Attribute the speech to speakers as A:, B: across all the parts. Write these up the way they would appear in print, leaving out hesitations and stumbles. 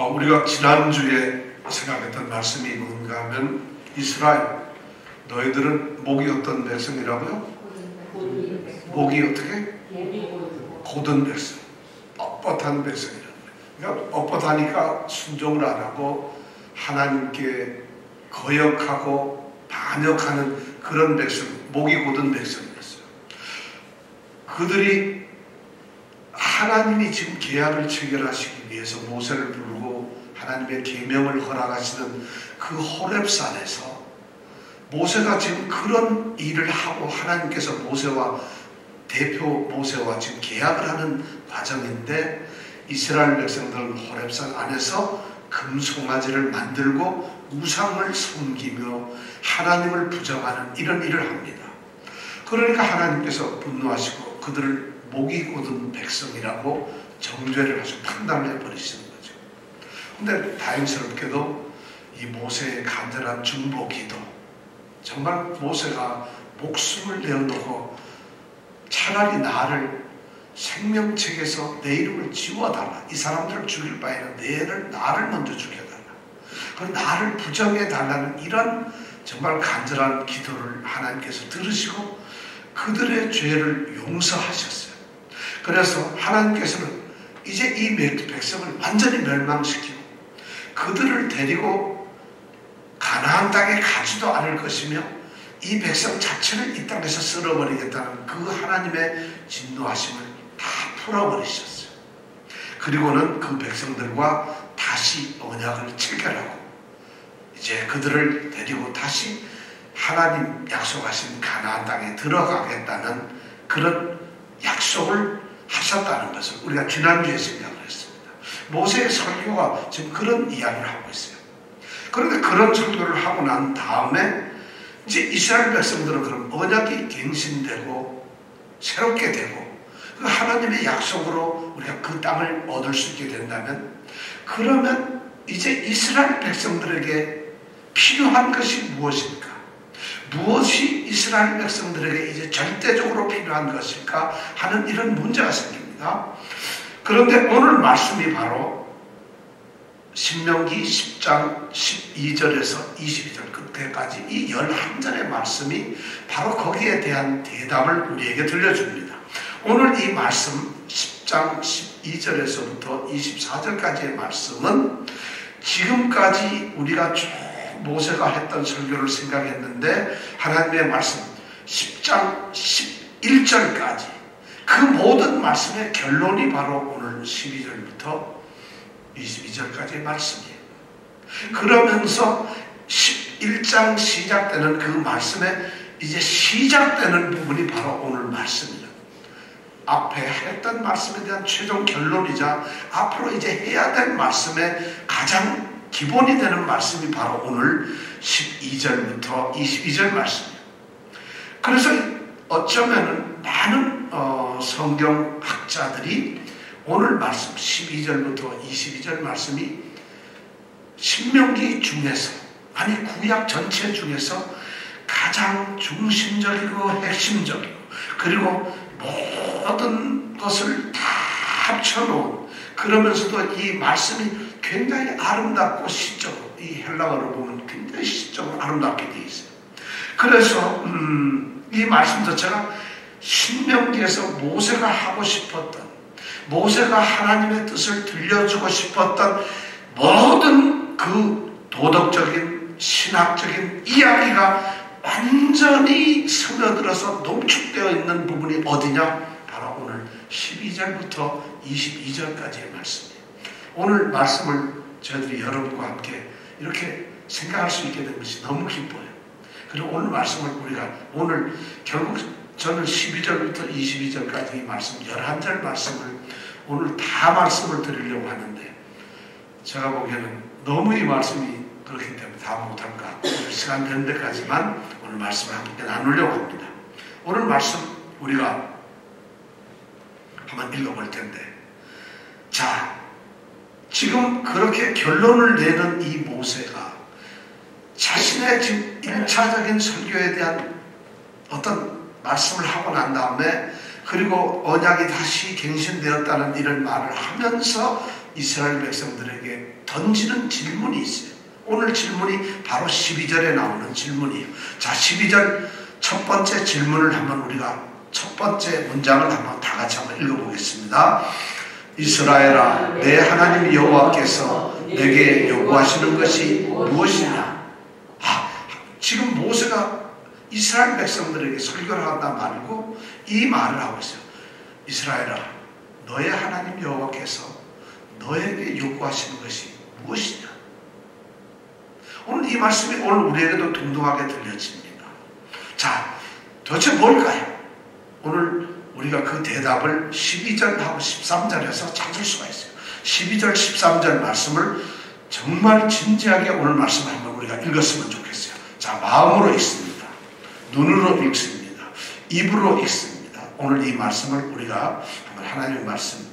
A: 우리가 지난주에 생각했던 말씀이 뭔가 하면 이스라엘 너희들은 목이 어떤 백성이라고요? 목이 어떻게? 고든 백성, 뻣뻣한 백성이라는 거예요. 그러니까 뻣뻣하니까 순종을 안 하고 하나님께 거역하고 반역하는 그런 백성, 목이 고든 백성이었어요. 그들이 하나님이 지금 계약을 체결하시기 위해서 모세를 부르고 하나님의 계명을 허락하시는 그 호렙산에서 모세가 지금 그런 일을 하고 하나님께서 대표 모세와 지금 계약을 하는 과정인데 이스라엘 백성들은 호렙산 안에서 금송아지를 만들고 우상을 섬기며 하나님을 부정하는 이런 일을 합니다. 그러니까 하나님께서 분노하시고 그들을 목이 고든 백성이라고 정죄를 하시고 판단을 해버리시는 거죠. 근데 다행스럽게도 이 모세의 간절한 중보 기도, 정말 모세가 목숨을 내어놓고 차라리 나를 생명책에서 내 이름을 지워달라, 이 사람들을 죽일 바에는 나를 먼저 죽여달라, 그리고 나를 부정해달라는 이런 정말 간절한 기도를 하나님께서 들으시고 그들의 죄를 용서하셨어요. 그래서 하나님께서는 이제 이 백성을 완전히 멸망시키고 그들을 데리고 가나안 땅에 가지도 않을 것이며 이 백성 자체를 이 땅에서 쓸어버리겠다는 그 하나님의 진노하심을 다 풀어버리셨어요. 그리고는 그 백성들과 다시 언약을 체결하고 이제 그들을 데리고 다시 하나님 약속하신 가나안 땅에 들어가겠다는 그런 약속을 하셨다는 것을 우리가 지난주에 생각을 했습니다. 모세의 설교가 지금 그런 이야기를 하고 있어요. 그런데 그런 설교를 하고 난 다음에 이제 이스라엘 백성들은 그럼 언약이 갱신되고 새롭게 되고 그 하나님의 약속으로 우리가 그 땅을 얻을 수 있게 된다면, 그러면 이제 이스라엘 백성들에게 필요한 것이 무엇일까? 무엇이 이스라엘 백성들에게 이제 절대적으로 필요한 것일까 하는 이런 문제가 생깁니다. 그런데 오늘 말씀이 바로 신명기 10장 12절에서 22절 그때까지 이 11절의 말씀이 바로 거기에 대한 대답을 우리에게 들려줍니다. 오늘 이 말씀 10장 12절에서부터 24절까지의 말씀은 지금까지 우리가 쭉 모세가 했던 설교를 생각했는데 하나님의 말씀 10장 11절까지 그 모든 말씀의 결론이 바로 오늘 12절부터 22절까지의 말씀이에요. 그러면서 11장 시작되는 그 말씀에 이제 시작되는 부분이 바로 오늘 말씀이에요. 앞에 했던 말씀에 대한 최종 결론이자 앞으로 이제 해야 될 말씀의 가장 기본이 되는 말씀이 바로 오늘 12절부터 22절 말씀이에요. 그래서 어쩌면 많은 성경학자들이 오늘 말씀 12절부터 22절 말씀이 신명기 중에서, 아니 구약 전체 중에서 가장 중심적이고 핵심적이고 그리고 모든 것을 다 합쳐놓은, 그러면서도 이 말씀이 굉장히 아름답고 시적으로, 이 헬라어로 보면 굉장히 시적으로 아름답게 되어 있어요. 그래서 이 말씀 자체가 신명기에서 모세가 하고 싶었던, 모세가 하나님의 뜻을 들려주고 싶었던 모든 그 도덕적인 신학적인 이야기가 완전히 스며들어서 농축되어 있는 부분이 어디냐? 바로 오늘 12절부터 22절까지의 말씀이에요. 오늘 말씀을 저희들이 여러분과 함께 이렇게 생각할 수 있게 된 것이 너무 기뻐요. 그리고 오늘 말씀을 우리가 오늘 결국 저는 12절부터 22절까지 이 말씀 11절 말씀을 오늘 다 말씀을 드리려고 하는데 제가 보기에는 너무 이 말씀이 그렇기 때문에 다 못할 것 같고 시간 되는 데까지만 오늘 말씀을 함께 나누려고 합니다. 오늘 말씀 우리가 한번 읽어볼 텐데, 자, 지금 그렇게 결론을 내는 이 모세가 자신의 지금 1차적인 설교에 대한 어떤 말씀을 하고 난 다음에 그리고 언약이 다시 갱신되었다는 이런 말을 하면서 이스라엘 백성들에게 더 던지는 질문이 있어요. 오늘 질문이 바로 12절에 나오는 질문이에요. 자, 12절 첫 번째 질문을 한번 우리가 첫 번째 문장을 한번 다 같이 한번 읽어보겠습니다. 이스라엘아, 내 하나님 여호와께서 내게 요구하시는 것이 무엇이냐? 지금 모세가 이스라엘 백성들에게 설교를 한다 말고 이 말을 하고 있어요. 이스라엘아, 너의 하나님 여호와께서 너에게 요구하시는 것이 무엇이냐? 오늘 이 말씀이 오늘 우리에게도 둥둥하게 들려집니다. 자, 도대체 뭘까요? 오늘 우리가 그 대답을 12절하고 13절에서 찾을 수가 있어요. 12절, 13절 말씀을 정말 진지하게 오늘 말씀을 한번 우리가 읽었으면 좋겠어요. 자, 마음으로 읽습니다. 눈으로 읽습니다. 입으로 읽습니다. 오늘 이 말씀을 우리가 한번 하나님의 말씀,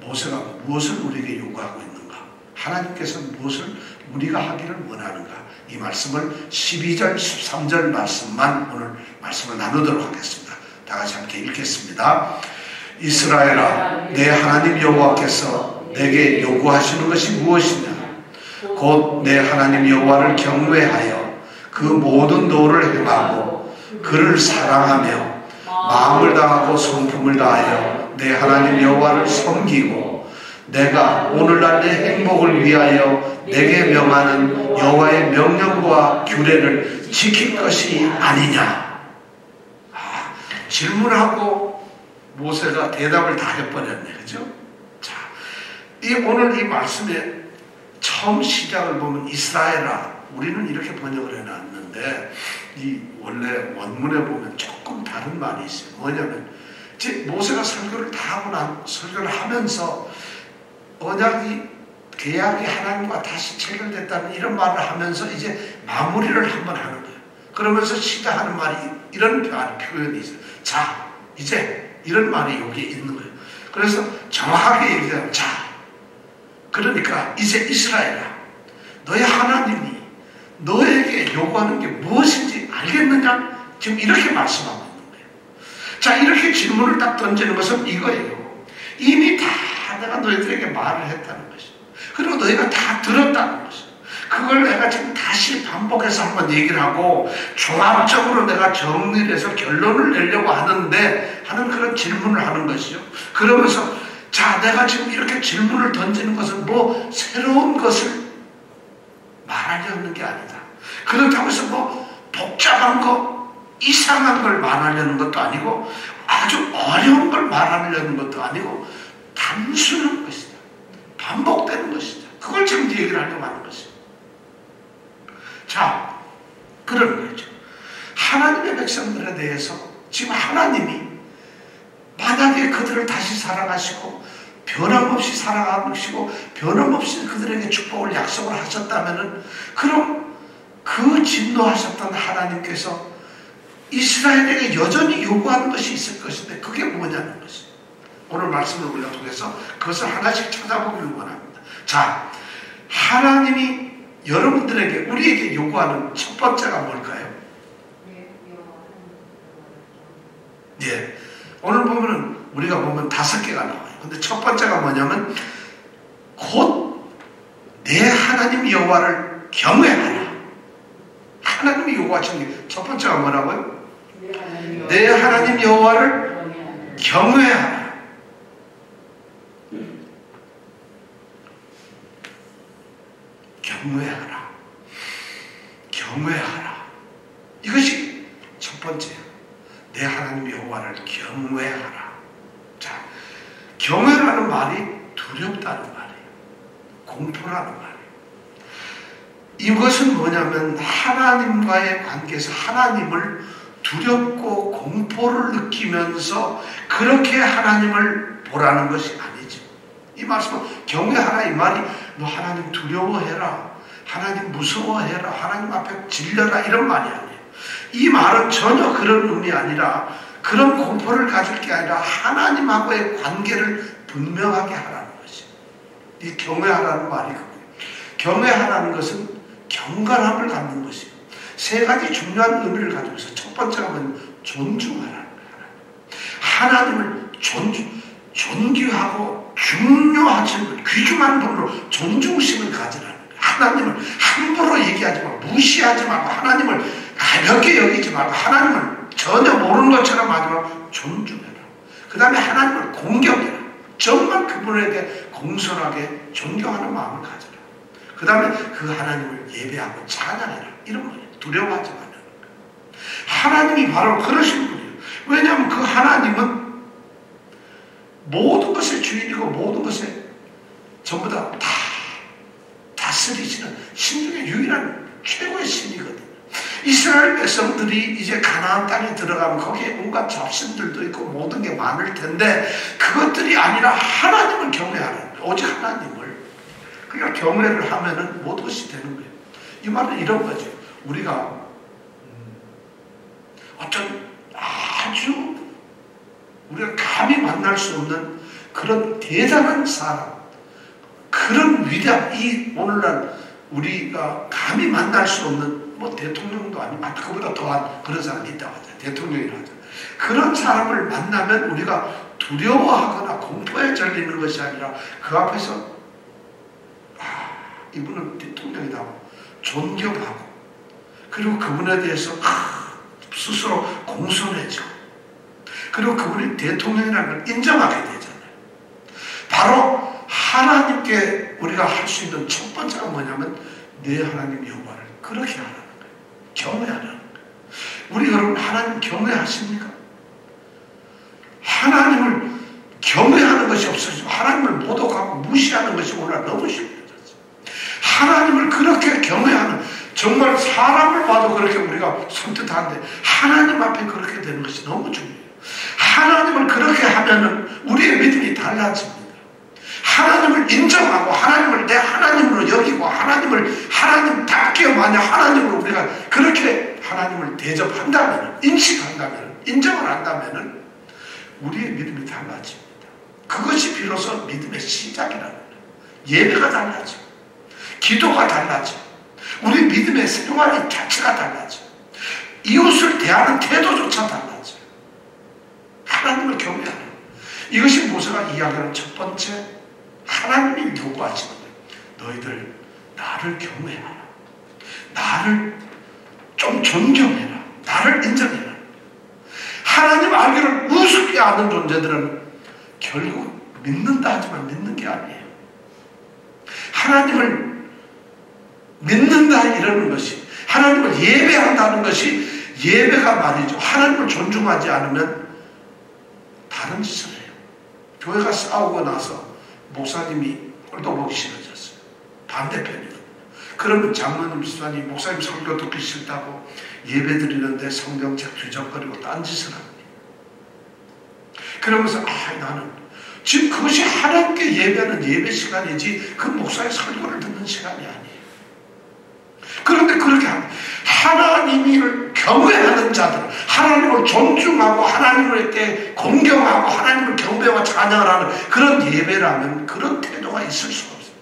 A: 모세가 무엇을 우리에게 요구하고 있는가? 하나님께서 무엇을 우리가 하기를 원하는가? 이 말씀을 12절, 13절 말씀만 오늘 말씀을 나누도록 하겠습니다. 다 같이 함께 읽겠습니다. 이스라엘아, 내 하나님 여호와께서 내게 요구하시는 것이 무엇이냐? 곧 내 하나님 여호와를 경외하여 그 모든 도를 행하고 그를 사랑하며 마음을 다하고 성품을 다하여 내 하나님 여호와를 섬기고 내가 오늘날 내 행복을 위하여 내게 명하는 여호와의 명령과 규례를 지킬 것이 아니냐? 질문하고 모세가 대답을 다 해버렸네. 그죠? 자, 오늘 이 말씀의 처음 시작을 보면 이스라엘아, 우리는 이렇게 번역을 해놨는데 이 원래 원문에 보면 조금 다른 말이 있어요. 뭐냐면 모세가 설교를 다 하고 설교를 하면서 언약이 계약이 하나님과 다시 체결됐다는 이런 말을 하면서 이제 마무리를 한번 하는 거예요. 그러면서 시작하는 말이 이런 표현이 있어요. 자, 이제 이런 말이 여기에 있는 거예요. 그래서 정확하게 얘기하면 자, 그러니까 이제 이스라엘아, 너의 하나님이 너에게 요구하는 게 무엇인지 알겠느냐? 지금 이렇게 말씀하고 있는 거예요. 자, 이렇게 질문을 딱 던지는 것은 이거예요. 이미 다 내가 너희들에게 말을 했다는 것이죠. 그리고 너희가 다 들었다는 것이죠. 그걸 내가 지금 다시 반복해서 한번 얘기를 하고 종합적으로 내가 정리를 해서 결론을 내려고 하는데 하는 그런 질문을 하는 것이죠. 그러면서 자, 내가 지금 이렇게 질문을 던지는 것은 뭐 새로운 것을 말하려는 게 아니다. 그렇다고 해서 뭐 복잡한 거, 이상한 걸 말하려는 것도 아니고 아주 어려운 걸 말하려는 것도 아니고 단순한 것이다. 반복되는 것이다. 그걸 지금 얘기를 하려고 하는 것이다. 자, 그런 거죠. 하나님의 백성들에 대해서 지금 하나님이 만약에 그들을 다시 사랑하시고 변함없이 사랑하시고 변함없이 그들에게 축복을 약속을 하셨다면은 그럼 그 진노하셨던 하나님께서 이스라엘에게 여전히 요구하는 것이 있을 것인데 그게 뭐냐는 것이에요. 오늘 말씀을 우리가 통해서 그것을 하나씩 찾아보기를 원합니다. 자, 하나님이 여러분들에게 우리에게 요구하는 첫 번째가 뭘까요? 예, 오늘 보면은 우리가 보면 5개가 나와요. 근데 첫 번째가 뭐냐면 곧 내 하나님 여호와를 경외하라. 하나님이 요구하신 게 첫 번째가 뭐라고요? 내 하나님 여호와를 경외하라. 경외하라. 경외하라. 이것이 첫 번째예요. 내 하나님 여호와를 경외하라. 자, 경외라는 말이 두렵다는 말이에요. 공포라는 말이에요. 이것은 뭐냐면 하나님과의 관계에서 하나님을 두렵고 공포를 느끼면서 그렇게 하나님을 보라는 것이 아니죠. 이 말씀은 경외하라 이 말이 너 하나님 두려워해라, 하나님 무서워해라, 하나님 앞에 질려라 이런 말이 아니에요. 이 말은 전혀 그런 의미 아니라 그런 공포를 가질 게 아니라 하나님하고의 관계를 분명하게 하라는 것이에요. 이 경외하라는 말이 그거예요. 경외하라는 것은 경건함을 갖는 것이에요. 3가지 중요한 의미를 가지고 있어요. 첫 번째가 존중하라는 거예요. 하나님을 존귀하고 중요하지만 귀중한 분으로 존중심을 가지라는 거예요. 하나님을 함부로 얘기하지 말고, 무시하지 말고, 하나님을 가볍게 여기지 말고, 하나님을 전혀 모르는 것처럼 하지 말고 존중해라. 그 다음에 하나님을 공경해라. 정말 그분에 대해 공손하게 존경하는 마음을 가져라. 그 다음에 그 하나님을 예배하고 찬양해라. 이런 거예요. 두려워하지 말라는 거예요. 하나님이 바로 그러신 분이에요. 왜냐하면 그 하나님은 모든 것의 주인이고 모든 것에 전부 다 다스리시는 신 중에 유일한 최고의 신이거든요. 이스라엘 백성들이 이제 가나안 땅에 들어가면 거기에 온갖 잡신들도 있고 모든 게 많을 텐데 그것들이 아니라 하나님을 경외하는 거예요. 오직 하나님을. 그러니까 경외를 하면은 모든 것이 되는 거예요. 이 말은 이런 거죠. 우리가 어떤 아주 우리가 감히 만날 수 없는 그런 대단한 사람, 그런 위대한, 이 오늘날 우리가 감히 만날 수 없는 뭐 대통령도 아니고 그보다 더한 그런 사람이 있다고 하죠. 대통령이라고 하죠. 그런 사람을 만나면 우리가 두려워하거나 공포에 절리는 것이 아니라 그 앞에서 이분은 대통령이다 존경하고, 그리고 그분에 대해서 스스로 공손해지고, 그리고 그분이 대통령이라는 걸 인정하게 되잖아요. 바로 하나님께 우리가 할 수 있는 첫 번째가 뭐냐면 내 하나님 여호와를 그렇게 하라는 거예요. 경외하라는 거예요. 우리 여러분 하나님 경외하십니까? 하나님을 경외하는 것이 없어지고 하나님을 모독하고 무시하는 것이 오늘 너무 쉽습니다. 하나님을 그렇게 경외하는, 정말 사람을 봐도 그렇게 우리가 섬뜩한데 하나님 앞에 그렇게 되는 것이 너무 중요해요. 하나님을 그렇게 하면은 우리의 믿음이 달라집니다. 하나님을 인정하고 하나님을 내 하나님으로 여기고 하나님을 하나님답게 만약 하나님으로 우리가 그렇게 하나님을 대접한다면, 인식한다면, 인정을 한다면 우리의 믿음이 달라집니다. 그것이 비로소 믿음의 시작이라는 거예요. 예배가 달라져, 기도가 달라져, 우리 믿음의 생활의 자체가 달라져, 이웃을 대하는 태도조차 달라져. 하나님을 경외하는, 이것이 모세가 이야기하는 첫 번째 하나님이 요구하시는 거예요. 너희들 나를 경외하라, 나를 좀 존경해라, 나를 인정해라. 하나님 알기를 우습게 아는 존재들은 결국 믿는다 하지만 믿는 게 아니에요. 하나님을 믿는다 이러는 것이, 하나님을 예배한다는 것이, 예배가 말이죠. 하나님을 존중하지 않으면 다른 짓을 해요. 교회가 싸우고 나서 목사님이 꼴도 보기 싫어졌어요. 반대편이거든요. 그러면 장로님, 집사님, 목사님 설교 듣기 싫다고 예배 드리는데 성경책 뒤적거리고 딴짓을 합니다. 그러면서 나는 지금 그것이 하나님께 예배하는 예배 시간이지 그 목사의 설교를 듣는 시간이 아니에요. 그런데 그렇게 합니다. 하나님을 경외하는 자들, 하나님을 존중하고 하나님을 이렇게 공경하고 하나님을 경배와 찬양을 하는 그런 예배라면 그런 태도가 있을 수가 없어요.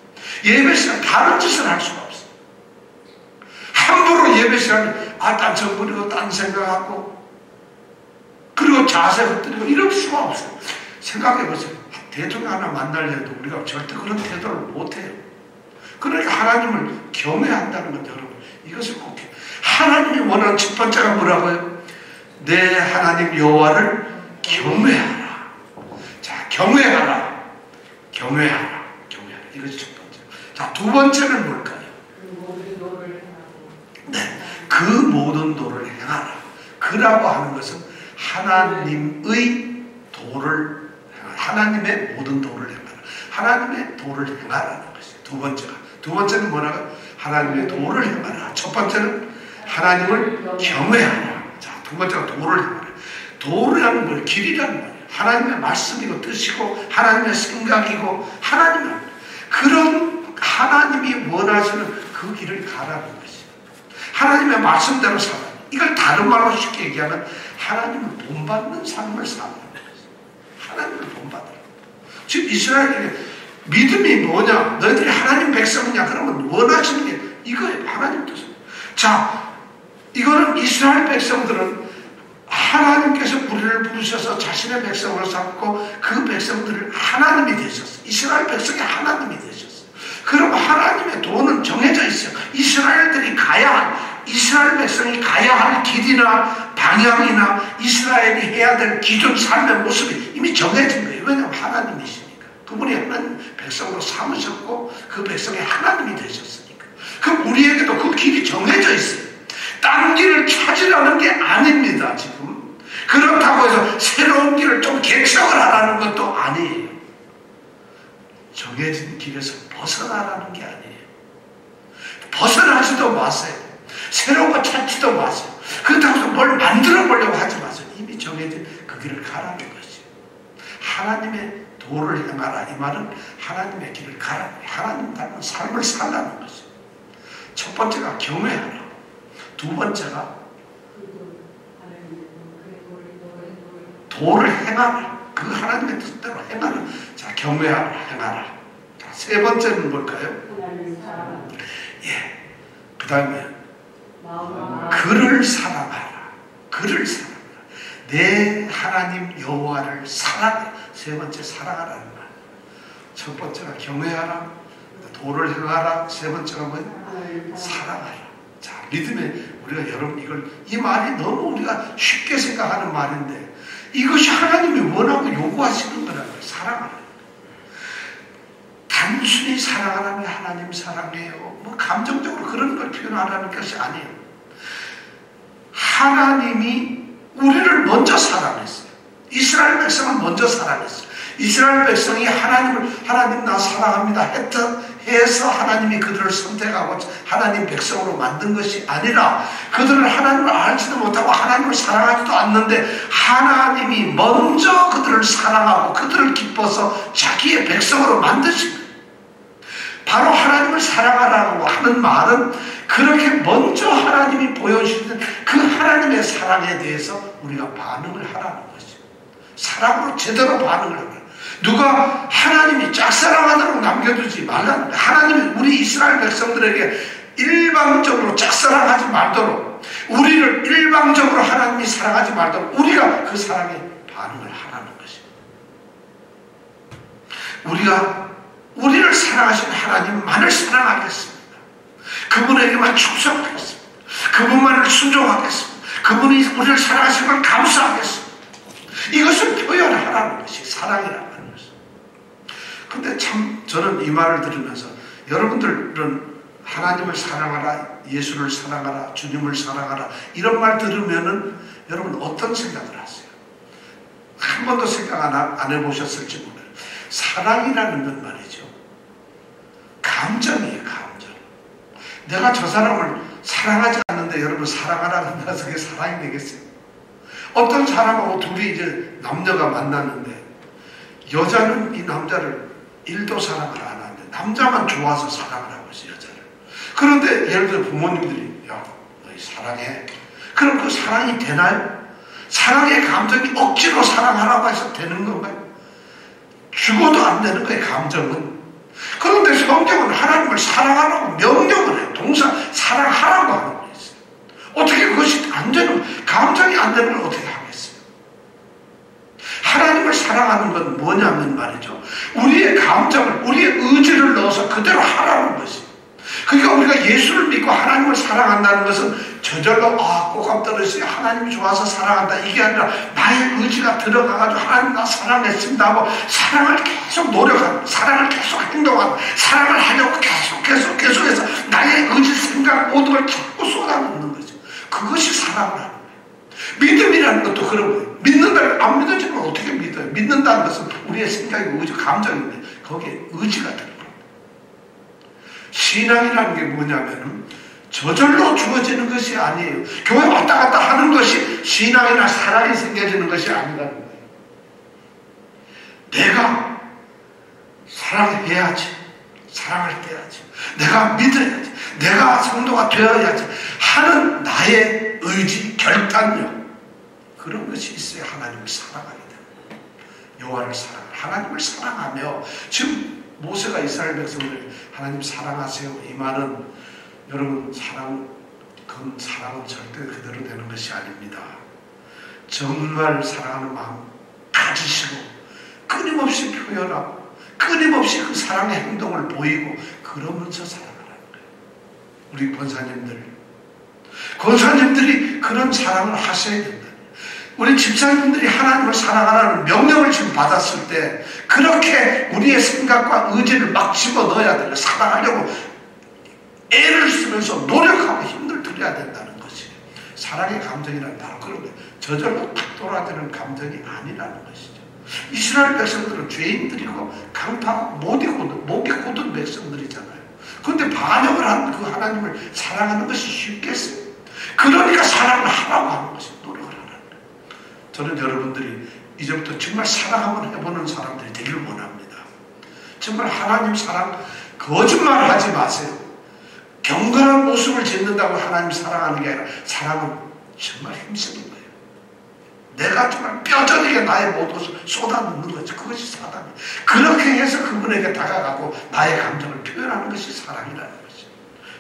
A: 예배 시간 다른 짓을 할 수가 없어요. 함부로 예배 시간에 딴 정부리고 딴 생각하고 그리고 자세 흩뜨리고 이럴 수가 없어요. 생각해보세요. 대통령 하나 만나려도 우리가 절대 그런 태도를 못해요. 그러니까 하나님을 경외한다는 건 여러분 이것을 꼭 해요. 하나님이 원하는 첫 번째가 뭐라고요? 내 하나님 여호와를 경외하라. 자, 경외하라. 경외하라. 경외하라. 이것이 첫 번째. 자, 두 번째는 뭘까요? 네, 그 모든 도를 행하라. 그라고 하는 것은 하나님의 도를 행하라. 하나님의 모든 도를 행하라. 하나님의 도를 행하라는 것이에요. 두 번째가. 두 번째는 뭐라고? 하나님의 도를 행하라. 첫 번째는 하나님을 경외하라. 자, 두 번째가 도를 행하라. 도라는 걸 길이라는 거예요. 하나님의 말씀이고 뜻이고 하나님의 생각이고 하나님의 그런 하나님이 원하시는 그 길을 가라는 것이에요. 하나님의 말씀대로 살아. 이걸 다른 말로 쉽게 얘기하면 하나님을 본받는 삶을 사는 거예요. 하나님을 본받으라. 지금 이스라엘에게 믿음이 뭐냐? 너희들이 하나님 백성이냐? 그러면 원하시는 게 이거예요. 하나님 뜻은. 자, 이거는 이스라엘 백성들은 하나님께서 우리를 부르셔서 자신의 백성으로 삼고 그 백성들을 하나님이 되셨어요. 이스라엘 백성이 하나님이 되셨어요. 그럼 하나님의 도는 정해져 있어요. 이스라엘 백성이 가야 할 길이나 방향이나 이스라엘이 해야 될 기존 삶의 모습이 이미 정해진 거예요. 왜냐하면 하나님이시니까. 그분이 하나님 백성으로 삼으셨고 그 백성이 하나님이 되셨으니까. 그럼 우리에게도 그 길이 정해져 있어요. 다른 길을 찾으라는 게 아닙니다. 지금 그렇다고 해서 새로운 길을 좀 개척을 하라는 것도 아니에요. 정해진 길에서 벗어나라는 게 아니에요. 벗어나지도 마세요. 새로운 거 찾지도 마세요. 그렇다고 해서 뭘 만들어 보려고 하지 마세요. 이미 정해진 그 길을 가라는 것이죠. 하나님의 도를 행하라. 이 말은 하나님의 길을 가라. 하나님 닮은 삶을 살라는 것이죠. 첫 번째가 경외하라. 두 번째가 도를 행하라. 그 하나님의 뜻대로 행하라. 자, 경외하라, 행하라. 자, 세 번째는 뭘까요? 예. 그 다음에 그를 사랑하라. 그를 사랑하라. 내 하나님 여호와를 사랑하라. 세 번째 사랑하라는 말. 첫 번째가 경외하라. 도를 행하라. 세 번째가 뭐예요? 사랑하라. 자, 믿음에 우리가 여러분 이 말이 너무 우리가 쉽게 생각하는 말인데 이것이 하나님이 원하고 요구하시는 거라고요. 사랑하라. 단순히 사랑하라면 하나님 사랑해요. 뭐 감정적으로 그런 걸 표현하라는 것이 아니에요. 하나님이 우리를 먼저 사랑했어요. 이스라엘 백성을 먼저 사랑했어요. 이스라엘 백성이 하나님 나 사랑합니다 해서 하나님이 그들을 선택하고 하나님 백성으로 만든 것이 아니라 그들은 하나님을 알지도 못하고 하나님을 사랑하지도 않는데 하나님이 먼저 그들을 사랑하고 그들을 기뻐서 자기의 백성으로 만드신 거예요. 바로 하나님을 사랑하라고 하는 말은 그렇게 먼저 하나님이 보여주시는 그 하나님의 사랑에 대해서 우리가 반응을 하라는 것이죠. 사랑으로 제대로 반응을 하라. 누가 하나님이 짝사랑하도록 남겨두지 말라는 거예요. 하나님이 우리 이스라엘 백성들에게 일방적으로 짝사랑하지 말도록 우리를 일방적으로 하나님이 사랑하지 말도록 우리가 그 사랑에 반응을 하라는 것입니다. 우리가 우리를 사랑하신 하나님만을 사랑하겠습니다. 그분에게만 충성하겠습니다. 그분만을 순종하겠습니다. 그분이 우리를 사랑하신 걸 감사하겠습니다. 이것을 표현하라는 것이 사랑이라는 것입니다. 근데 참 저는 이 말을 들으면서 여러분들은 하나님을 사랑하라, 예수를 사랑하라, 주님을 사랑하라 이런 말 들으면은 여러분 어떤 생각을 하세요? 한 번도 생각 안 해보셨을지 몰라요. 사랑이라는 건 말이죠. 감정이에요, 감정. 내가 저 사람을 사랑하지 않는데 여러분 사랑하라고 한다서 그게 사랑이 되겠어요? 어떤 사람하고 둘이 이제 남녀가 만났는데 여자는 이 남자를 1도 사랑을 안 하는데 남자만 좋아서 사랑을 하고 있어요, 여자를. 그런데 예를 들어 부모님들이 야, 너희 사랑해. 그럼 그 사랑이 되나요? 사랑의 감정이 억지로 사랑하라고 해서 되는 건가요? 죽어도 안 되는 거예요, 감정은. 그런데 성경은 하나님을 사랑하라고 명령을 해요. 동사 사랑하라고 하는 거 있어요. 어떻게 그것이 안 되는, 감정이 안 되는 걸 어떻게 하겠어요? 하나님을 사랑하는 건 뭐냐면 말이죠. 우리의 감정을, 우리의 의지를 넣어서 그대로 하라는 것이에요. 그러니까 우리가 예수를 믿고 하나님을 사랑한다는 것은 저절로 꼭감 떨어지세요. 하나님이 좋아서 사랑한다. 이게 아니라 나의 의지가 들어가가지고 하나님 나 사랑했습니다 하고 사랑을 계속 노력하고 사랑을 계속 행동하고 사랑을 하려고 계속해서 나의 의지, 생각 모든 걸 자꾸 쏟아붓는 거죠. 그것이 사랑을 하는 거예요. 믿음이라는 것도 그런 거예요. 믿는다면 안 믿어지면 어떻게 믿어요? 믿는다는 것은 우리의 생각이고 의지, 감정인데 거기에 의지가 들어요. 신앙이라는 게 뭐냐면 저절로 주어지는 것이 아니에요. 교회 왔다 갔다 하는 것이 신앙이나 사랑이 생겨지는 것이 아니라는 거예요. 내가 사랑해야지, 사랑을 해야지, 내가 믿어야지, 내가 성도가 되어야지 하는 나의 의지, 결단력, 그런 것이 있어야 하나님을 사랑하게 됩니다. 여호와를 사랑하라. 하나님을 사랑하며, 지금 모세가 이스라엘 백성들 하나님 사랑하세요 이 말은 여러분 사랑은 절대 그대로 되는 것이 아닙니다. 정말 사랑하는 마음 가지시고 끊임없이 표현하고 끊임없이 그 사랑의 행동을 보이고 그러면서 사랑하라는 거예요. 우리 권사님들이 그런 사랑을 하셔야 된다. 우리 집사님들이 하나님을 사랑하라는 명령을 지금 받았을 때 그렇게 우리의 생각과 의지를 막 집어넣어야 돼요. 사랑하려고 애를 쓰면서 노력하고 힘을 들여야 된다는 것이 사랑의 감정이란 바로 그런 거예요. 저절로 탁 돌아드는 감정이 아니라는 것이죠. 이스라엘 백성들은 죄인들이고 강파하고 목이 곧은 백성들이잖아요. 그런데 반역을 한 그 하나님을 사랑하는 것이 쉽겠어요? 그러니까 사랑을 하라고 하는 것이에요. 노력을 하라는 거예요. 저는 여러분들이 이제부터 정말 사랑 한번 해보는 사람들이 되길 원합니다. 정말 하나님 사랑 거짓말 하지 마세요. 경건한 모습을 짓는다고 하나님 사랑하는 게 아니라 사랑은 정말 힘쓰는 거예요. 내가 정말 뼈저리게 나의 모든 쏟아놓는 거죠. 그것이 사랑이에요. 그렇게 해서 그분에게 다가가고 나의 감정을 표현하는 것이 사랑이라는 것이죠.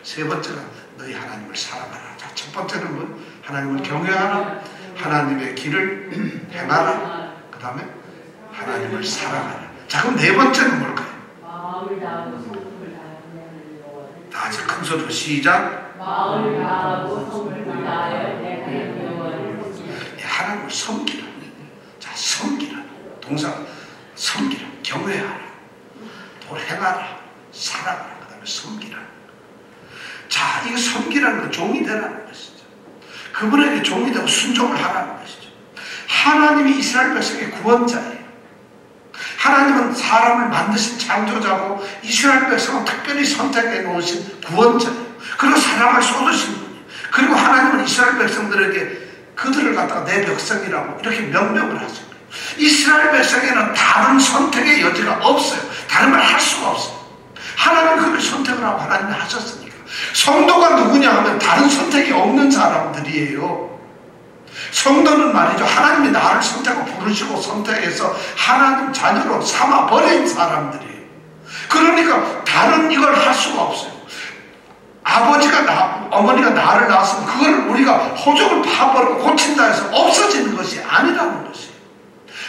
A: 세 번째가 너희 하나님을 사랑하라. 자, 첫 번째는 뭐? 하나님을 경외하라. 하나님의 길을 행하라. 그 다음에 하나님을 사랑하라. 자, 그럼 네 번째는 뭘까요? 다 같이 큰 소리로 시작.
B: 마음을 다하고 성품을 다하여 내
A: 하나님을 섬기라. 자, 섬기라. 동사 섬기라. 경외하라. 행하라. 사랑하라. 그 다음에 섬기라. 자, 이거 섬기라는 건 종이 되라는 것이죠. 그분에게 종이 되고 순종을 하라는 것이죠. 하나님이 이스라엘 백성의 구원자예요. 하나님은 사람을 만드신 창조자고 이스라엘 백성은 특별히 선택해 놓으신 구원자예요. 그리고 사랑을 쏟으신 분이에요. 그리고 하나님은 이스라엘 백성들에게 그들을 갖다가 내 백성이라고 이렇게 명명을 하신 거예요. 이스라엘 백성에는 다른 선택의 여지가 없어요. 다른 말 할 수가 없어요. 하나님 그를 선택을 하고 하나님이 하셨으니까. 성도가 누구냐 하면 다른 선택이 없는 사람들이에요. 성도는 말이죠. 하나님이 나를 선택하고 부르시고 선택해서 하나님 자녀로 삼아버린 사람들이에요. 그러니까 다른 이걸 할 수가 없어요. 어머니가 나를 낳았으면 그걸 우리가 호적을 파버리고 고친다 해서 없어지는 것이 아니라는 것이에요.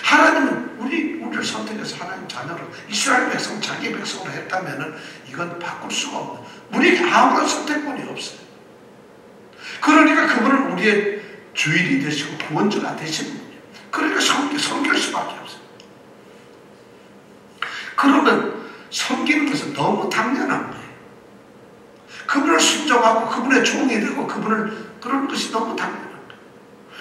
A: 하나님은 우리를 선택해서 하나님 자녀로 이스라엘 백성 자기 백성으로 했다면은 이건 바꿀 수가 없는, 우리에게 아무런 선택권이 없어요. 그러니까 그분은 우리의 주인이 되시고 구원자가 되시는 분이에요. 그러니까 섬길 수밖에 없어요. 그러면 섬기는 것은 너무 당연한 거예요. 그분을 순종하고 그분의 종이 되고 그런 것이 너무 당연한 거예요.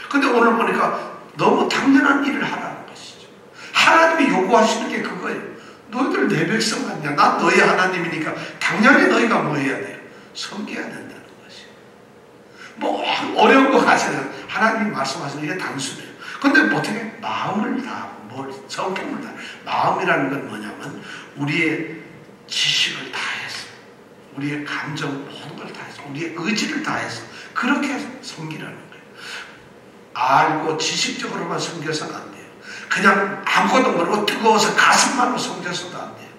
A: 근데 오늘 보니까 너무 당연한 일을 하라는 것이죠. 하나님이 요구하시는 게 그거예요. 너희들 내 백성 아니냐? 난 너희 하나님이니까 당연히 너희가 뭐 해야 돼요? 섬겨야 된다는 것이에요. 뭐 어려운 거 가지는 하나님이 말씀하시는 게 단순해요. 근데 어떻게 마음을 다하고 성품을 다, 마음이라는 건 뭐냐면 우리의 지식을 다해서, 우리의 감정 모든 걸 다해서, 우리의 의지를 다해서 그렇게 섬기라는 거예요. 알고 지식적으로만 섬겨서는 안 돼요. 그냥 아무것도 모르고 뜨거워서 가슴만으로 섬겨서도 안 돼요.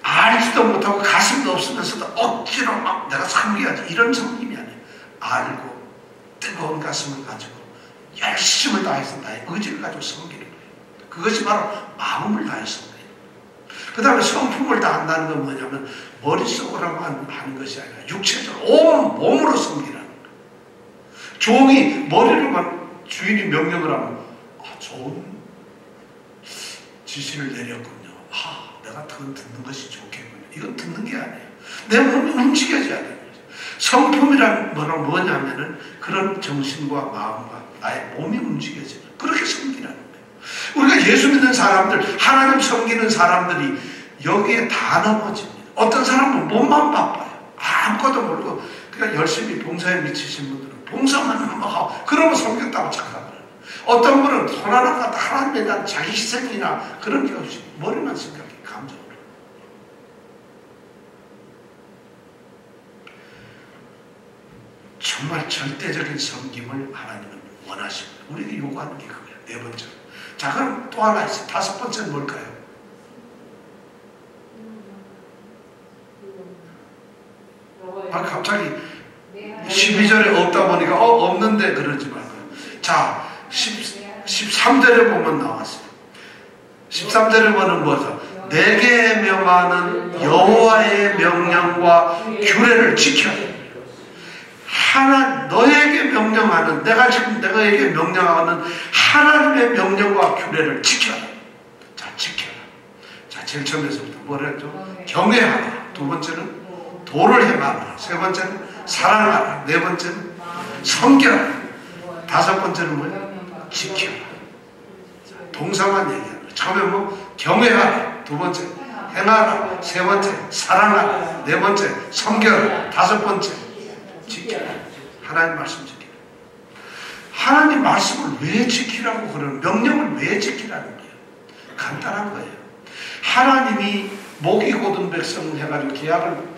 A: 알지도 못하고 가슴도 없으면서도 억지로 막 내가 섬겨야지, 이런 섬김이 아니에요. 알고 뜨거운 가슴을 가지고 열심을 다해서 나의 의지를 가지고 섬기는 거예요. 그것이 바로 마음을 다해서 섬겨요. 그 다음에 성품을 다한다는 건 뭐냐면 머릿속으로만 하는 것이 아니라 육체적으로 온 몸으로 섬기라는 거예요. 종이 머리로만 주인이 명령을 하면 좋은 지시를 내렸군요. 내가 그건 듣는 것이 좋겠군요. 이건 듣는 게 아니에요. 내 몸이 움직여져야 되는 거죠. 성품이란 뭐냐면은 그런 정신과 마음과 나의 몸이 움직여지는, 그렇게 섬기라는 거예요. 우리가 예수 믿는 사람들, 하나님 섬기는 사람들이 여기에 다 넘어집니다. 어떤 사람은 몸만 바빠요. 아무것도 모르고 그냥 열심히 봉사에 미치신 분들은 봉사만 하고 그러면 섬겼다고 착각을 해요. 어떤 분은 손 하나 갖다 하나님에 대한 자기 희생이나 그런 게 없이 머리만 생각해, 감정으로. 정말 절대적인 섬김을 하나님은 원하십니다. 우리에게 요구하는 게 그거예요. 네 번째. 자, 그럼 또 하나 있어요. 다섯 번째는 뭘까요? 갑자기 12절에 없다 보니까 없는데 그러지 말고요. 자, 13절에 보면 나왔어요. 13절에 보면 뭐죠? 내게 명하는 여호와의 명령과 규례를 지켜라. 너에게 명령하는, 내가 지금 너에게 명령하는 하나님의 명령과 규례를 지켜라. 자, 지켜라. 자, 제일 처음에서부터 뭐라 했죠? 경외하라. 두 번째는 도를 행하라. 세 번째는 사랑하라. 네 번째는 섬겨라. 다섯 번째는 뭐예요? 지켜라. 동사만 얘기하는 거예요. 처음에 뭐 경외하라. 두 번째 행하라. 세 번째 사랑하라. 네 번째 섬겨라. 다섯 번째 지켜라. 하나님 말씀 지키라. 하나님 말씀을 왜 지키라고 그러는, 명령을 왜 지키라는 거예요? 간단한 거예요. 하나님이 목이 곧은 백성을 해가지고 계약을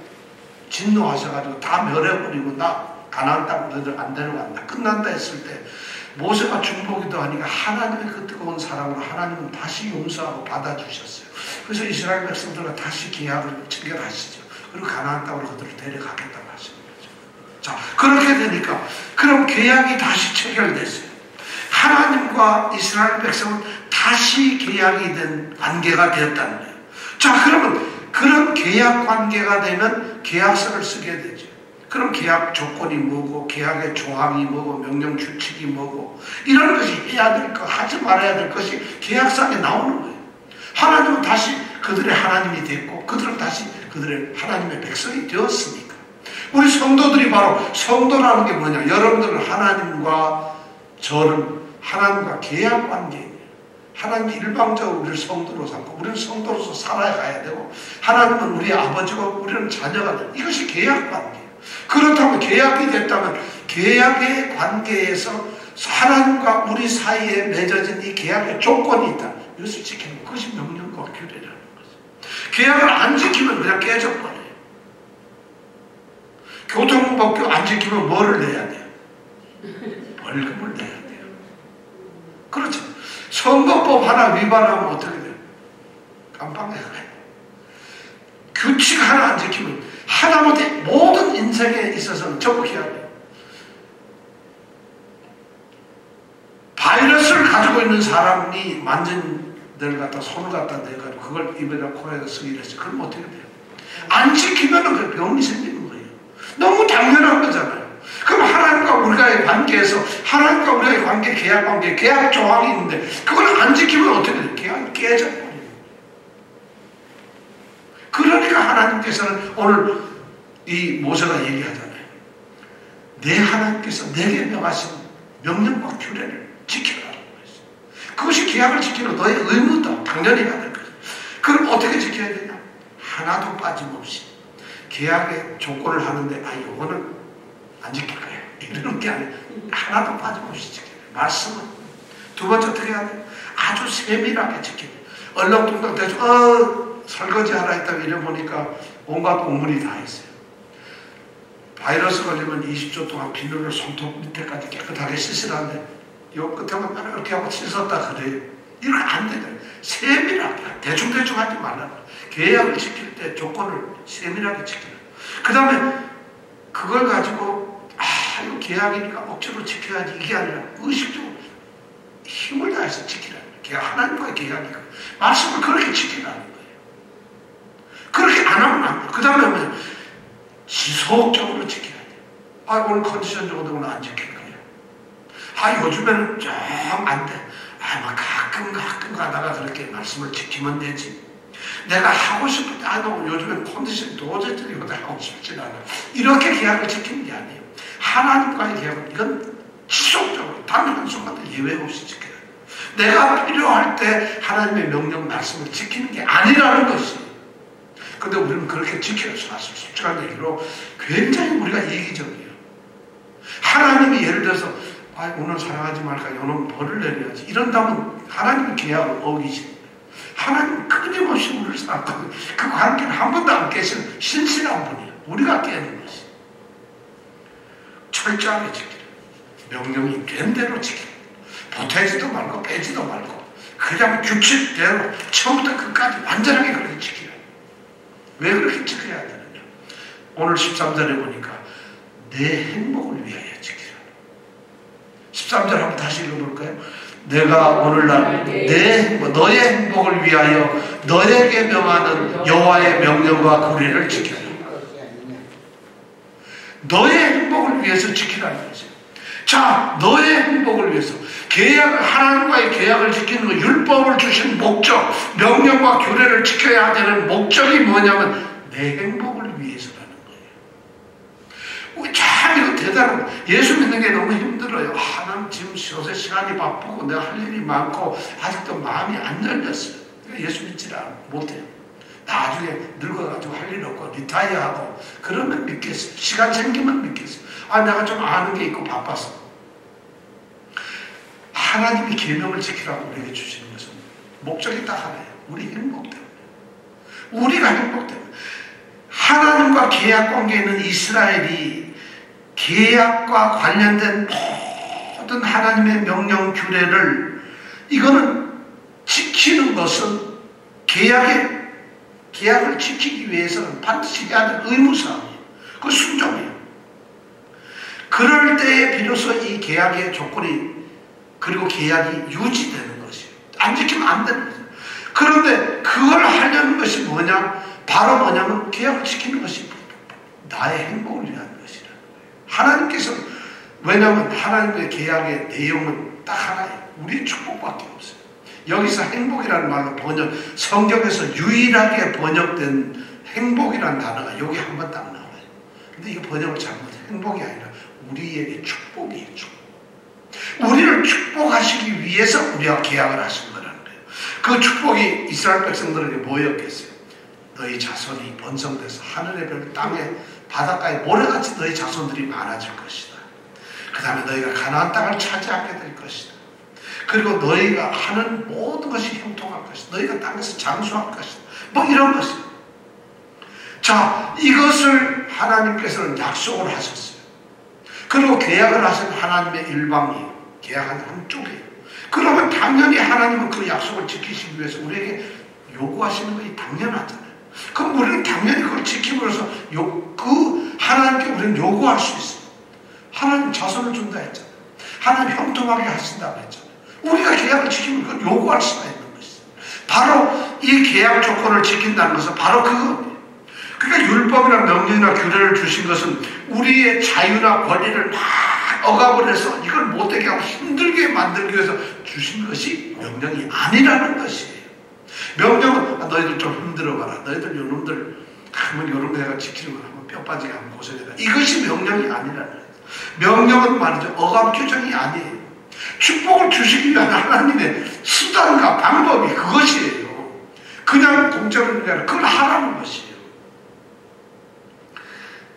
A: 진노하셔가지고 다 멸해버리고 나 가나안 땅 너희들 안 데려간다, 끝난다 했을 때 모세가 중보기도 하니까 하나님의 그 뜨거운 사랑으로 하나님은 다시 용서하고 받아주셨어요. 그래서 이스라엘 백성들과 다시 계약을 체결하시죠. 그리고 가나안 땅으로 그들을 데려가겠다고 하시는 거죠. 자, 그렇게 되니까 그럼 계약이 다시 체결됐어요. 하나님과 이스라엘 백성은 다시 계약이 된 관계가 되었다는 거예요. 자, 그러면 그런 계약 관계가 되면 계약서를 쓰게 되죠. 그럼 계약 조건이 뭐고, 계약의 조항이 뭐고, 명령 규칙이 뭐고, 이런 것이 해야 될 것, 하지 말아야 될 것이 계약상에 나오는 거예요. 하나님은 다시 그들의 하나님이 됐고, 그들은 다시 그들의 하나님의 백성이 되었으니까. 우리 성도들이 바로, 성도라는 게 뭐냐? 여러분들은 하나님과 저는 하나님과 계약 관계예요. 하나님이 일방적으로 우리를 성도로 삼고 우리는 성도로서 살아가야 되고, 하나님은 우리 아버지고 우리는 자녀가 되고, 이것이 계약 관계예요. 그렇다면 계약이 됐다면 계약의 관계에서 하나님과 우리 사이에 맺어진 이 계약의 조건이 있다. 이것을 지키는 것이 명령과 규례라는 거죠. 계약을 안 지키면 그냥 깨져버려요. 교통법규 안 지키면 뭐를 내야 돼요? 벌금을 내야 돼요. 그렇죠. 선거법 하나 위반하면 어떻게 돼요? 깜빵에 가요. 규칙 하나 안 지키면 하다못해 모든 인생에 있어서는 전부 해야 돼요. 바이러스를 가지고 있는 사람이 만진 데를 갖다 손을 갖다 대가지고 그걸 입에다 코에다 쓰기로 했어요. 그럼 어떻게 돼요? 안 지키면 그 병이 생기는 거예요. 너무 당연한 거잖아요. 그럼 하나님과 우리가의 관계에서, 하나님과 우리의 관계, 계약 관계, 계약 조항이 있는데 그걸 안 지키면 어떻게 돼요? 계약이 깨져버려요. 그러니까 하나님께서는 오늘 이 모세가 얘기하잖아요. 내 하나님께서 내게 명하신 명령과 규례를 지키라는 거예요. 그것이 계약을 지키는 너의 의무다. 당연히 해야 될 거죠. 그럼 어떻게 지켜야 되냐? 하나도 빠짐없이 계약의 조건을 하는데 요거는 안 지킬 거예요. 이러는 게 아니에요. 하나도 빠짐없이 지켜야 돼요. 말씀은. 두 번째 어떻게 해야 돼요? 아주 세밀하게 지켜야 돼요. 얼렁뚱땅 대충 설거지 하라 했다고 이래 보니까 온갖 오물이 다 있어요. 바이러스 걸리면 20초 동안 비누를 손톱 밑에까지 깨끗하게 씻으라는데 요 끝에만 이렇게 하고 씻었다 그래요. 이렇게 안 되잖아요. 세밀하게 대충대충 하지 말라고. 계약을 지킬 때 조건을 세밀하게 지켜라. 그 다음에 그걸 가지고 이거 계약이니까 억지로 지켜야지 이게 아니라 의식적으로 힘을 다해서 지키라는 거예요. 하나님과의 계약이니까 말씀을 그렇게 지키라는 거예요. 그렇게 안 하면 안 돼요. 그 다음에 지속적으로 지켜야 돼요. 오늘 컨디션 좋으면 안 지킬 거예요. 요즘에는 좀 안 돼. 가끔 가다가 그렇게 말씀을 지키면 되지. 내가 하고 싶을 때 안 하고 요즘에는 컨디션이 도저히 하고 싶지 않아. 이렇게 계약을 지키는 게 아니에요. 하나님과의 계약은 이건 지속적으로 단 한순간도 예외 없이 지켜야 돼요. 내가 필요할 때 하나님의 명령 말씀을 지키는 게 아니라는 것이에요. 근데 우리는 그렇게 지켜요. 사실 솔직한 얘기로 굉장히 우리가 이기적이에요. 하나님이 예를 들어서 오늘 사랑하지 말까, 오늘 벌을 내려야지 이런다면 하나님의 계약을 어기시는 거예요. 하나님은 끊임없이 우리를 사랑하고 그 관계를 한 번도 안 깨시는 신실한 분이에요. 우리가 깨는 것이. 철저하게 지키라. 명령이 된 대로 지키라. 보태지도 말고 빼지도 말고 그냥 규칙대로 처음부터 끝까지 완전하게 그렇게 지키라. 왜 그렇게 지켜야 되느냐? 오늘 13절에 보니까 내 행복을 위하여 지키라. 13절 한번 다시 읽어볼까요? 내가 오늘날 너의 행복을 위하여 너에게 명하는 여호와의 명령과 규례를 지켜라. 너의 행복을 위해서 지키라는 거죠. 자, 너의 행복을 위해서 하나님과의 계약을 지키는 거, 율법을 주신 목적, 명령과 규례를 지켜야 되는 목적이 뭐냐면 내 행복을 위해서라는 거예요. 참 이거 대단한 거예요. 예수 믿는 게 너무 힘들어요. 난 지금 요새 시간이 바쁘고 내가 할 일이 많고 아직도 마음이 안 열렸어요. 예수 믿지 못해요. 나중에 늙어가지고 할 일 없고 리타이어하고 그러면 믿겠어요. 시간 생기면 믿겠어요. 내가 좀 아는 게 있고 바빠서. 하나님이 계명을 지키라고 우리에게 주시는 것은 목적이 딱 하나예요. 우리 행복 때문에. 우리가 행복 때문에. 하나님과 계약 관계에 있는 이스라엘이 계약과 관련된 모든 하나님의 명령 규례를 이거는 지키는 것은 계약을 지키기 위해서는 반드시 해야 될 의무사항이에요. 그 순종이에요. 그럴 때에 비로소 이 계약의 조건이 그리고 계약이 유지되는 것이에요. 안 지키면 안 되는 거죠. 그런데 그걸 하려는 것이 뭐냐? 바로 뭐냐면 계약을 지키는 것이 나의 행복을 위한 것이라는 거예요. 하나님께서는 왜냐하면 하나님의 계약의 내용은 딱 하나예요. 우리의 축복밖에 없어요. 여기서 행복이라는 말로 성경에서 유일하게 번역된 행복이라는 단어가 여기 한 번 딱 나와요. 근데 이거 번역을 잘못해. 행복이 아니라 우리에게 축복이에요. 축복. 우리를 축복하시기 위해서 우리와 계약을 하신 거라는 거예요. 그 축복이 이스라엘 백성들에게 뭐였겠어요? 너희 자손이 번성돼서 하늘의 별, 땅에 바닷가에 모래같이 너희 자손들이 많아질 것이다. 그 다음에 너희가 가나안 땅을 차지하게 될 것이다. 그리고 너희가 하는 모든 것이 형통할 것이다. 너희가 땅에서 장수할 것이다. 뭐 이런 것이에요. 자, 이것을 하나님께서는 약속을 하셨어요. 그리고 계약을 하신 하나님의 일방이에요. 계약하는 한쪽이에요. 그러면 당연히 하나님은 그 약속을 지키시기 위해서 우리에게 요구하시는 것이 당연하잖아요. 그럼 우리는 당연히 그걸 지킴으로써 하나님께 우리는 요구할 수 있어요. 하나님 자손을 준다 했잖아요. 하나님 형통하게 하신다고 했잖아요. 우리가 계약을 지키면 그걸 요구할 수가 있는 것이죠. 바로 이 계약 조건을 지킨다는 것은 바로 그겁니다. 그러니까 율법이나 명령이나 규례를 주신 것은 우리의 자유나 권리를 막 억압을 해서 이걸 못되게 하고 힘들게 만들기 위해서 주신 것이 명령이 아니라는 것이에요. 명령은 너희들 좀 힘들어봐라. 너희들 요놈들 한번 요런 내가 지키는 거 한번 뼈 빠지게 한번 고생해라. 이것이 명령이 아니라는 거예요. 명령은 말이죠. 억압 규정이 아니에요. 축복을 주시기 위한 하나님의 수단과 방법이 그것이에요. 그냥 공짜로 그냥 그걸 하라는 것이에요.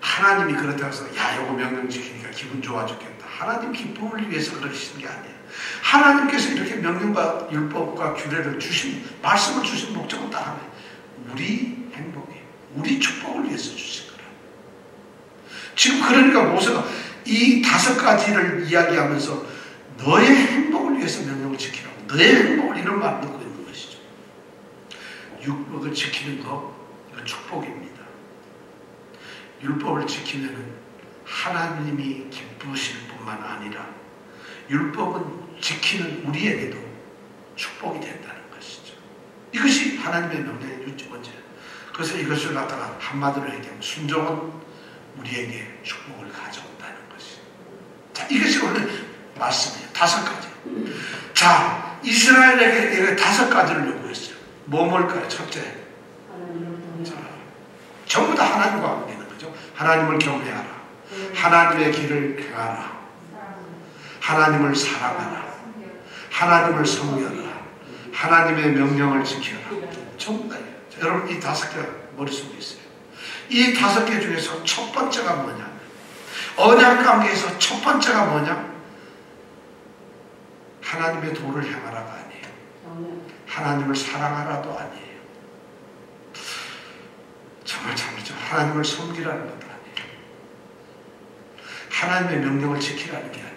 A: 하나님이 그렇다고 해서 야 요거 명령 지키니까 기분 좋아 죽겠다. 하나님 기쁨을 위해서 그러시는 게 아니에요. 하나님께서 이렇게 명령과 율법과 규례를 주신 말씀을 주신 목적은 딱 하나예요. 우리 행복이에요. 우리 축복을 위해서 주신 거라. 지금 그러니까 모세가 이 5가지를 이야기하면서 너의 행복을 위해서 명령을 지키라고. 너의 행복을 이런 말을 넣고 있는 것이죠. 율법을 지키는 거 이건 축복입니다. 율법을 지키면 하나님이 기쁘실 뿐만 아니라 율법은 지키는 우리에게도 축복이 된다는 것이죠. 이것이 하나님의 명령의 번째예요. 그래서 이것을 갖다가 한마디로 얘기하면 순종은 우리에게 축복을 가져온다는 것이죠. 자, 이것이 오늘 말씀이에요. 5가지. 자, 이스라엘에게 5가지를 요구했어요. 뭘까요? 첫째, 자, 전부 다 하나님과 관계는 거죠. 하나님을 경외하라. 하나님의 길을 행하라. 하나님을 사랑하라. 하나님을 섬겨라. 하나님의 명령을 지켜라. 전부 다예요. 여러분 이 5개가 머릿속에 있어요. 이 5개 중에서 첫 번째가 뭐냐? 언약 관계에서 첫 번째가 뭐냐? 하나님의 도를 행하라가 아니에요. 하나님을 사랑하라도 아니에요. 정말 참이죠. 하나님을 섬기라는 것도 아니에요. 하나님의 명령을 지키라는 게 아니에요.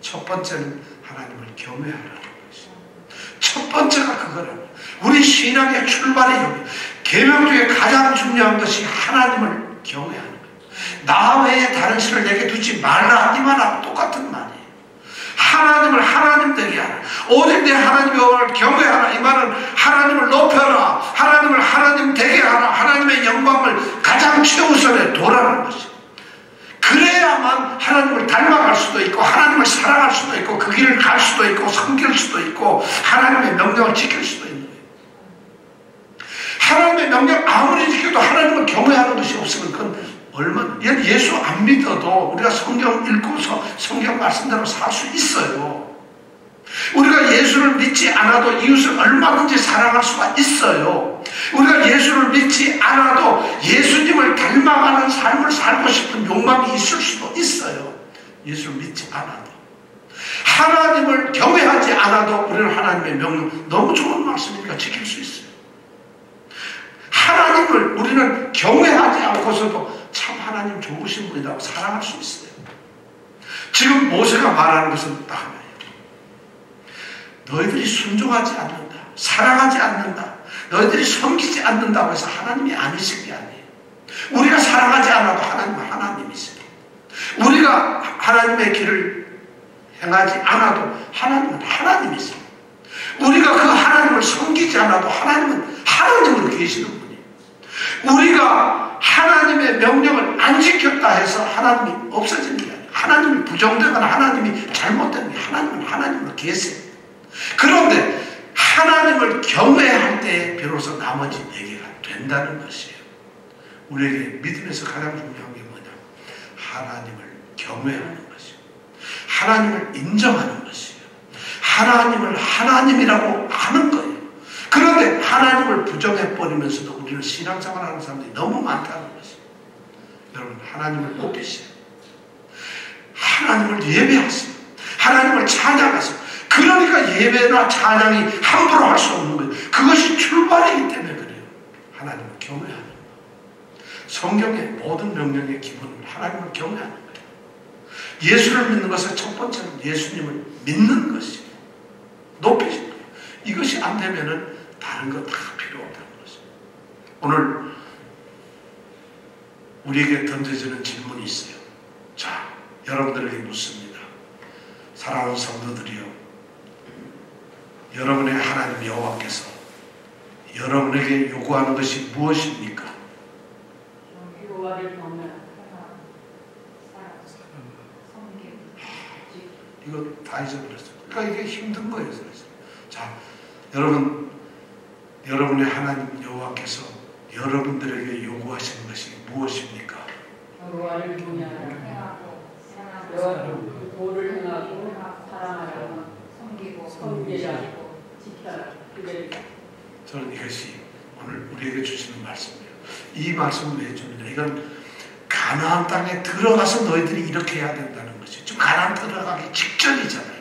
A: 첫 번째는 하나님을 경외하라는 것이에요. 첫 번째가 그거라는 우리 신앙의 출발이 여기. 계명 중에 가장 중요한 것이 하나님을 경외하는 거예요. 나 외에 다른 신을 내게 두지 말라 하기만 하고 똑같은 말이에요. 하나님을 하나님 되게 하라. 오직 내 하나님 여호와를 경외하라. 이 말은 하나님을 높여라. 하나님을 하나님 되게 하라. 하나님의 영광을 가장 최우선에 도라는 것이죠. 그래야만 하나님을 닮아갈 수도 있고 하나님을 사랑할 수도 있고 그 길을 갈 수도 있고 섬길 수도 있고 하나님의 명령을 지킬 수도 있는 거예요. 하나님의 명령 아무리 지켜도 하나님을 경외하는 것이 없으면 그건 예수 안 믿어도 우리가 성경 읽고서 성경 말씀대로 살 수 있어요. 우리가 예수를 믿지 않아도 이웃을 얼마든지 사랑할 수가 있어요. 우리가 예수를 믿지 않아도 예수님을 닮아가는 삶을 살고 싶은 욕망이 있을 수도 있어요. 예수를 믿지 않아도. 하나님을 경외하지 않아도 우리는 하나님의 명령, 너무 좋은 말씀이니까 지킬 수 있어요. 하나님을 우리는 경외하지 않고서도 참 하나님 좋으신 분이라고 사랑할 수 있어요. 지금 모세가 말하는 것은 딱 하나예요. 너희들이 순종하지 않는다, 사랑하지 않는다, 너희들이 섬기지 않는다고 해서 하나님이 아니신 게 아니에요. 우리가 사랑하지 않아도 하나님은 하나님이세요. 우리가 하나님의 길을 행하지 않아도 하나님은 하나님이세요. 우리가 그 하나님을 섬기지 않아도 하나님은 하나님으로 계시는 분이에요. 우리가 하나님의 명령을 안 지켰다 해서 하나님이 없어지는 게 아니에요. 하나님이 부정되거나 하나님이 잘못된 게 하나님은 하나님으로 계세요. 그런데 하나님을 경외할 때 비로소 나머지 4개가 된다는 것이에요. 우리에게 믿음에서 가장 중요한 게 뭐냐? 하나님을 경외하는 것이에요. 하나님을 인정하는 것이에요. 하나님을 하나님이라고 아는 거예요. 그런데 하나님을 부정해버리면서도 우리는 신앙생활하는 사람들이 너무 많다는 것이에요. 여러분, 하나님을 높이세요. 하나님을 예배하세요. 하나님을 찬양하세요. 그러니까 예배나 찬양이 함부로 할 수 없는 거예요. 그것이 출발이기 때문에 그래요. 하나님을 경외하는 거예요. 성경의 모든 명령의 기본은 하나님을 경외하는 거예요. 예수를 믿는 것의 첫 번째는 예수님을 믿는 것이에요. 높이시는 거예요. 이것이 안 되면은 다른 거 다 필요 없다는 것이에요. 오늘 우리에게 던져지는 질문이 있어요. 자, 여러분들에게 묻습니다. 사랑하는 성도들이요, 여러분의 하나님 여호와께서 여러분에게 요구하는 것이 무엇입니까? 이거 다 잊어버렸어요. 그러니까 이게 힘든 거예요. 자, 여러분의 하나님 여호와께서 여러분들에게 요구하시는 것이 무엇입니까?
B: 여호와를 경외하고 도를 행하고 사랑하고 섬기고 지켜라.
A: 저는 이것이 오늘 우리에게 주시는 말씀이에요. 이 말씀을 왜 줍니까? 이건 가나안 땅에 들어가서 너희들이 이렇게 해야 된다는 것이죠. 지금 가나안 들어가기 직전이잖아요.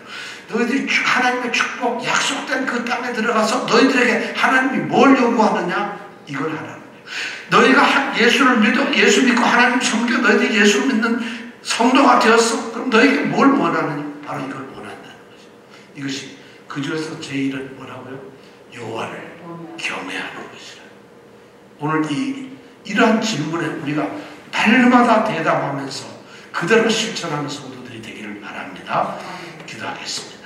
A: 너희들이 하나님의 축복, 약속된 그 땅에 들어가서 너희들에게 하나님이 뭘 요구하느냐? 이걸 하라는 거예요. 너희가 예수를 믿어, 예수 믿고 하나님 섬겨, 너희들이 예수 믿는 성도가 되었어. 그럼 너희에게 뭘 원하느냐? 바로 이걸 원한다는 거죠. 이것이 그 중에서 제일은 뭐라고요? 여호와를 경외하는 것이라. 오늘 이러한 질문에 우리가 날마다 대답하면서 그대로 실천하는 성도들이 되기를 바랍니다. 기도하겠습니다.